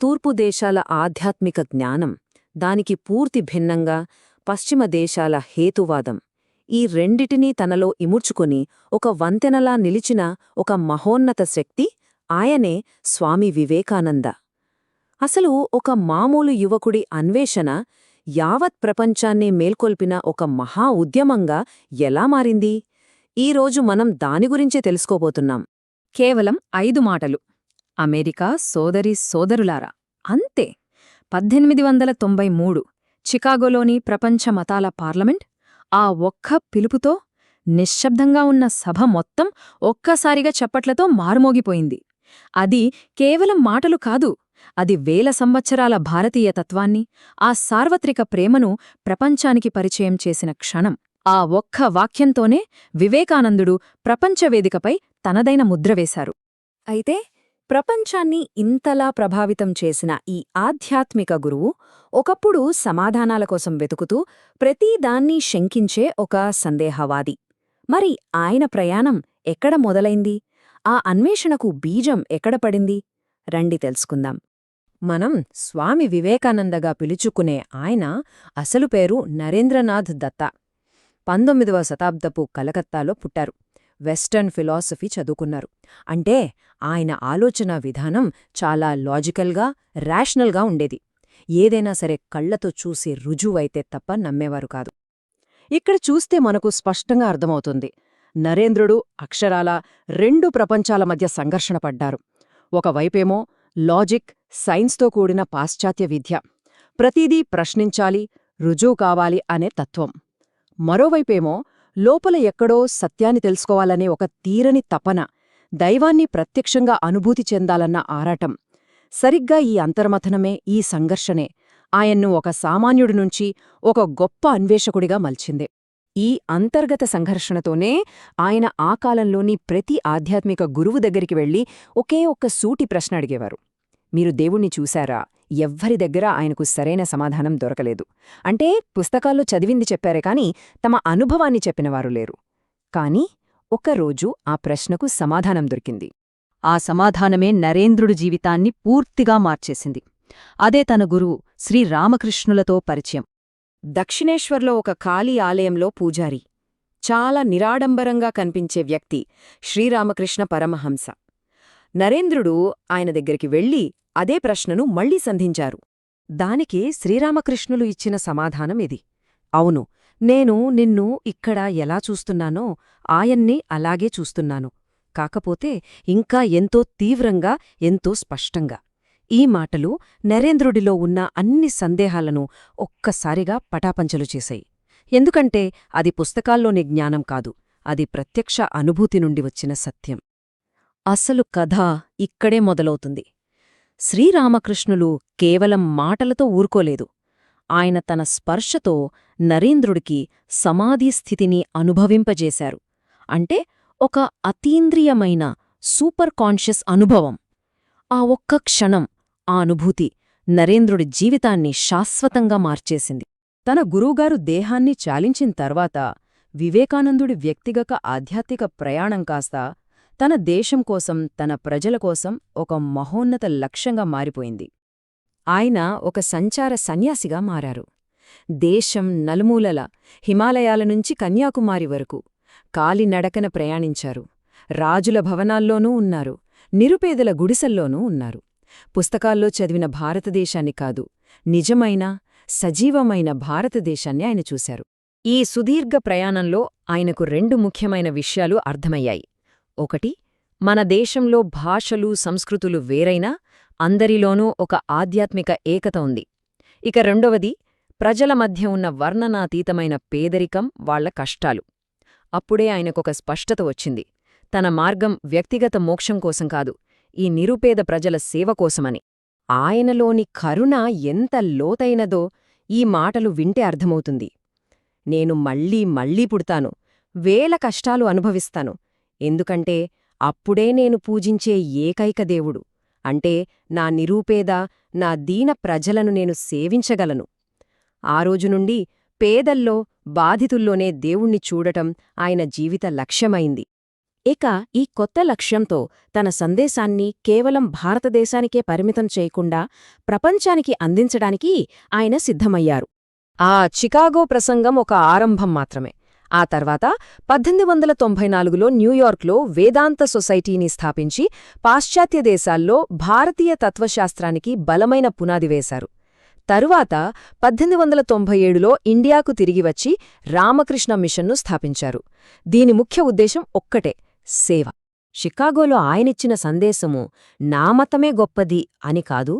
తూర్పు దేశాల ఆధ్యాత్మిక జ్ఞానం, దానికి పూర్తి భిన్నంగా పశ్చిమ దేశాల హేతువాదం, ఈ రెండిటినీ తనలో ఇముడ్చుకొని ఒక వంతెనలా నిలిచిన ఒక మహోన్నత శక్తి ఆయనే స్వామి వివేకానంద. అసలు ఒక మామూలు యువకుడి అన్వేషణ యావత్ ప్రపంచాన్ని మేల్కొల్పిన ఒక మహా ఉద్యమంగా ఎలా మారింది? ఈరోజు మనం దాని గురించే తెలుసుకోబోతున్నాం. కేవలం 5 మాటలు. అమెరికా సోదరీ సోదరులారా, అంతే. 1893 చికాగోలోని ప్రపంచ మతాల పార్లమెంట్, ఆ ఒక్క పిలుపుతో నిశ్శబ్దంగా ఉన్న సభ మొత్తం ఒక్కసారిగా చప్పట్లతో మారుమోగిపోయింది. అది కేవలం మాటలు కాదు, అది వేల సంవత్సరాల భారతీయ తత్వాన్ని, ఆ సార్వత్రిక ప్రేమను ప్రపంచానికి పరిచయం చేసిన క్షణం. ఆ ఒక్క వాక్యంతోనే వివేకానందుడు ప్రపంచవేదికపై తనదైన ముద్రవేశారు. అయితే ప్రపంచాన్ని ఇంతలా ప్రభావితం చేసిన ఈ ఆధ్యాత్మిక గురువు ఒకప్పుడు సమాధానాల కోసం వెతుకుతూ ప్రతిదాన్నీ శంకించే ఒక సందేహవాది. మరి ఆయన ప్రయాణం ఎక్కడ మొదలైంది? ఆ అన్వేషణకు బీజం ఎక్కడ పడింది? రండి తెలుసుకుందాం. మనం స్వామి వివేకానందగా పిలుచుకునే ఆయన అసలు పేరు నరేంద్రనాథ్ దత్తా. 19వ శతాబ్దపు కలకత్తాలో పుట్టారు. వెస్టర్న్ ఫిలాసఫీ చదువుకున్నారు. అంటే ఆయన ఆలోచనా విధానం చాలా లాజికల్గా, రేషనల్గా ఉండేది. ఏదైనా సరే కళ్లతో చూసి రుజువైతే తప్ప నమ్మేవారు కాదు. ఇక్కడ చూస్తే మనకు స్పష్టంగా అర్థమవుతుంది, నరేంద్రుడు అక్షరాల 2 ప్రపంచాల మధ్య సంఘర్షణ పడ్డారు. ఒకవైపేమో లాజిక్, సైన్స్తో కూడిన పాశ్చాత్య విద్య, ప్రతిదీ ప్రశ్నించాలి, రుజువు కావాలి అనే తత్వం. మరోవైపేమో లోపల ఎక్కడో సత్యాన్ని తెలుసుకోవాలనే ఒక తీరని తపన, దైవాన్ని ప్రత్యక్షంగా అనుభూతి చెందాలన్న ఆరాటం. సరిగ్గా ఈ అంతర్మథనమే, ఈ సంఘర్షణే ఆయన్ను ఒక సామాన్యుడి నుంచి ఒక గొప్ప అన్వేషకుడిగా మలిచింది. ఈ అంతర్గత సంఘర్షణతోనే ఆయన ఆ కాలంలోని ప్రతి ఆధ్యాత్మిక గురువు దగ్గరికి వెళ్లి ఒకే ఒక్క సూటి ప్రశ్న అడిగేవారు: మీరు దేవుణ్ణి చూశారా? ఎవ్వరి దగ్గర ఆయనకు సరైన సమాధానం దొరకలేదు. అంటే పుస్తకాల్లో చదివింది చెప్పారే కాని తమ అనుభవాన్ని చెప్పినవారు లేరు. కాని ఒకరోజు ఆ ప్రశ్నకు సమాధానం దొరికింది. ఆ సమాధానమే నరేంద్రుడి జీవితాన్ని పూర్తిగా మార్చేసింది. అదే తన గురువు శ్రీరామకృష్ణులతో పరిచయం. దక్షిణేశ్వర్లో ఒక ఖాళీ ఆలయంలో పూజారి, చాలా నిరాడంబరంగా కనిపించే వ్యక్తి శ్రీరామకృష్ణ పరమహంస. నరేంద్రుడు ఆయన దగ్గరికి వెళ్లి అదే ప్రశ్నను మళ్లీ సంధించారు. దానికి శ్రీరామకృష్ణులు ఇచ్చిన సమాధానం ఇది: అవును, నేను నిన్ను ఇక్కడ ఎలా చూస్తున్నానో ఆయన్ని అలాగే చూస్తున్నాను, కాకపోతే ఇంకా ఎంతో తీవ్రంగా, ఎంతో స్పష్టంగా. ఈ మాటలు నరేంద్రుడిలో ఉన్న అన్ని సందేహాలను ఒక్కసారిగా పటాపంచలు చేశాయి. ఎందుకంటే అది పుస్తకాల్లోని జ్ఞానం కాదు, అది ప్రత్యక్ష అనుభూతి నుండి వచ్చిన సత్యం. అసలు కథ ఇక్కడే మొదలవుతుంది. శ్రీరామకృష్ణులు కేవలం మాటలతో ఊరుకోలేదు. ఆయన తన స్పర్శతో నరేంద్రుడికి సమాధిస్థితిని అనుభవింపజేశారు. అంటే ఒక అతీంద్రియమైన, సూపర్ కాన్షియస్ అనుభవం. ఆ ఒక్క క్షణం, ఆ అనుభూతి నరేంద్రుడి జీవితాన్ని శాశ్వతంగా మార్చేసింది. తన గురువుగారు దేహాన్ని చాలించిన తర్వాత వివేకానందుడి వ్యక్తిగత ఆధ్యాత్మిక ప్రయాణం కాస్త తన దేశం కోసం, తన ప్రజల కోసం ఒక మహోన్నత లక్ష్యంగా మారిపోయింది. ఆయన ఒక సంచార సన్యాసిగా మారారు. దేశం నలుమూలల, హిమాలయాల నుంచి కన్యాకుమారి వరకు కాలినడకన ప్రయాణించారు. రాజుల భవనాల్లోనూ ఉన్నారు, నిరుపేదల గుడిసెల్లోనూ ఉన్నారు. పుస్తకాల్లో చదివిన భారతదేశాన్ని కాదు, నిజమైన, సజీవమైన భారతదేశాన్ని ఆయన చూశారు. ఈ సుదీర్ఘ ప్రయాణంలో ఆయనకు 2 ముఖ్యమైన విషయాలు అర్థమయ్యాయి. ఒకటి, మన దేశంలో భాషలు, సంస్కృతులు వేరైనా అందరిలోనూ ఒక ఆధ్యాత్మిక ఏకత ఉంది. ఇక రెండవది, ప్రజల మధ్య ఉన్న వర్ణనాతీతమైన పేదరికం, వాళ్ల కష్టాలు. అప్పుడే ఆయనకొక స్పష్టత వచ్చింది: తన మార్గం వ్యక్తిగత మోక్షం కోసం కాదు, ఈ నిరుపేద ప్రజల సేవ కోసమని. ఆయనలోని కరుణ ఎంత లోతైనదో ఈ మాటలు వింటే అర్థమవుతుంది. నేను మళ్ళీ మళ్ళీ పుడతాను, వేల కష్టాలు అనుభవిస్తాను, ఎందుకంటే అప్పుడే నేను పూజించే ఏకైక దేవుడు, అంటే నా నిరూపేద, నా దీన ప్రజలను నేను సేవించగలను. ఆ రోజు నుండి పేదల్లో, బాధితుల్లోనే దేవుణ్ణి చూడటం ఆయన జీవిత లక్ష్యమైంది. ఇక ఈ కొత్త లక్ష్యంతో తన సందేశాన్ని కేవలం భారతదేశానికే పరిమితం చేయకుండా ప్రపంచానికి అందించడానికి ఆయన సిద్ధమయ్యారు. ఆ చికాగో ప్రసంగం ఒక ఆరంభం మాత్రమే. ఆ తర్వాత 1894లో న్యూయార్క్లో వేదాంత సొసైటీని స్థాపించి పాశ్చాత్య దేశాల్లో భారతీయ తత్వశాస్త్రానికి బలమైన పునాది వేశారు. తరువాత 1897లో ఇండియాకు తిరిగి వచ్చి రామకృష్ణ మిషన్ను స్థాపించారు. దీని ముఖ్య ఉద్దేశం ఒక్కటే, సేవ. షికాగోలో ఆయనిచ్చిన సందేశము నా మతమే గొప్పది అని కాదు.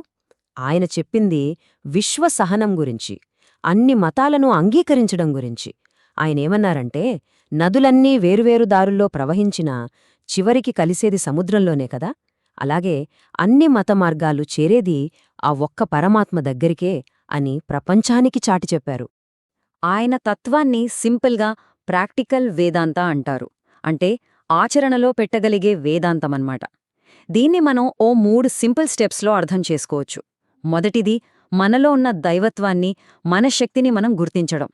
ఆయన చెప్పింది విశ్వసహనం గురించి, అన్ని మతాలను అంగీకరించడం గురించి. ఆయనేమన్నారంటే, నదులన్నీ వేరువేరు దారుల్లో ప్రవహించినా చివరికి కలిసేది సముద్రంలోనే కదా, అలాగే అన్ని మత మార్గాలు చేరేది ఆ ఒక్క పరమాత్మ దగ్గరికే అని ప్రపంచానికి చాటి చెప్పారు. ఆయన తత్వాన్ని సింపుల్గా ప్రాక్టికల్ వేదాంత అంటారు. అంటే ఆచరణలో పెట్టగలిగే వేదాంతమన్నమాట. దీన్ని మనం ఓ 3 సింపుల్ స్టెప్స్లో అర్థం చేసుకోవచ్చు. మొదటిది, మనలో ఉన్న దైవత్వాన్ని, మన శక్తిని మనం గుర్తించడం.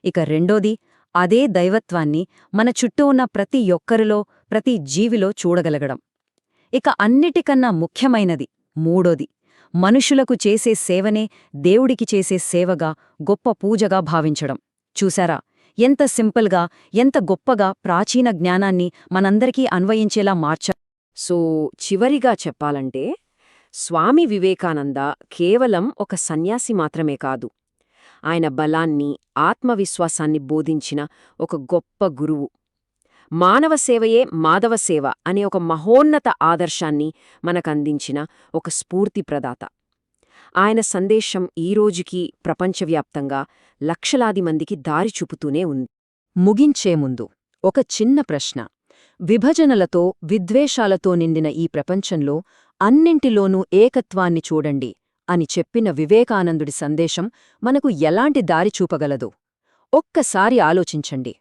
ఇక రెండోది, అదే దైవత్వాన్ని మన చుట్టూ ఉన్న ప్రతి ఒక్కరిలో, ప్రతి జీవిలో చూడగలగడం. ఇక అన్నిటికన్నా ముఖ్యమైనది మూడోది, మనుషులకు చేసే సేవనే దేవుడికి చేసే సేవగా, గొప్ప పూజగా భావించడం. చూశారా, ఎంత సింపుల్గా, ఎంత గొప్పగా ప్రాచీన జ్ఞానాన్ని మనందరికీ అన్వయించేలా మార్చారు. సో చివరిగా చెప్పాలంటే, స్వామి వివేకానంద కేవలం ఒక సన్యాసి మాత్రమే కాదు. ఆయన బలాన్ని, ఆత్మవిశ్వాసాన్ని బోధించిన ఒక గొప్ప గురువు. మానవ సేవయే మాధవ సేవ అనే ఒక మహోన్నత ఆదర్శాన్ని మనకందించిన ఒక స్ఫూర్తి ప్రదాత. ఆయన సందేశం ఈరోజుకీ ప్రపంచవ్యాప్తంగా లక్షలాది మందికి దారి చూపుతూనే ఉంది. ముగించే ముందు ఒక చిన్న ప్రశ్న. విభజనలతో, విద్వేషాలతో నిండిన ఈ ప్రపంచంలో అన్నింటిలోనూ ఏకత్వాన్ని చూడండి అని చెప్పిన వివేకానందుడి సందేశం మనకు ఎలాంటి దారి చూపగలదో ఒక్కసారి ఆలోచించండి.